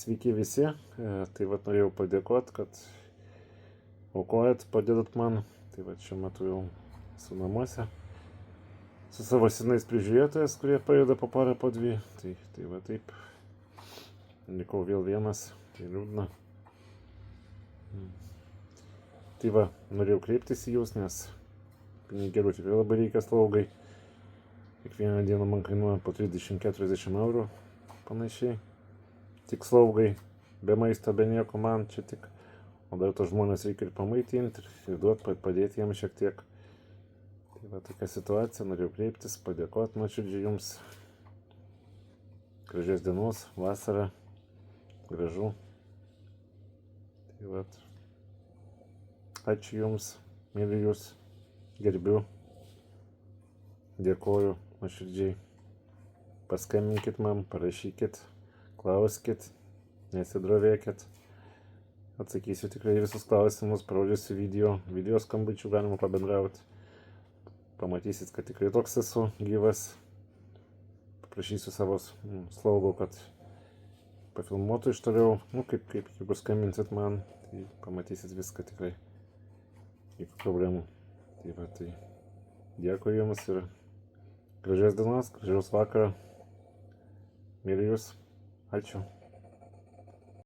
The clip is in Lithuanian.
Sveiki visi, tai vat norėjau padėkoti, kad aukojat, padedot man. Tai vat šiuo metu jau esu namuose su savo senais prižiūrėtojas, kurie padeda po parą, po dvi. Tai va taip, likau vėl vienas, tai liūdna. Tai va, norėjau kreiptis į jūs, nes pinigėlių tikrai labai reikia slaugai. Kiekvieną dieną man kainuoja po 30-40 eurų panašiai. Tik slaugai, be maisto, be nieko man čia tik. O dar tos žmonės reikia ir pamaitinti, ir duoti, padėti jiems šiek tiek. Tai va tokia situacija, norėjau kreiptis, padėkoti nuoširdžiai jums. Gražios dienos, vasara, gražu. Tai va, ačiū jums, myliu jūs, gerbiu, dėkoju nuoširdžiai. Paskambinkit man, parašykit, klauskit, nesidrovėkit. Atsakysiu tikrai visus klausimus, parodysiu video skambučių, galima pabendrauti. Pamatysit, kad tikrai toks esu gyvas. Paprašysiu savo slaugų, kad pafilmuotų iš toliau. Kaip jeigu skambinsit man, tai pamatysit viską tikrai. Jokių problemų. Tai va, tai dėkui jums ir gražios dienos, gražiaus vakaro. Myliu jūs. Ačiū.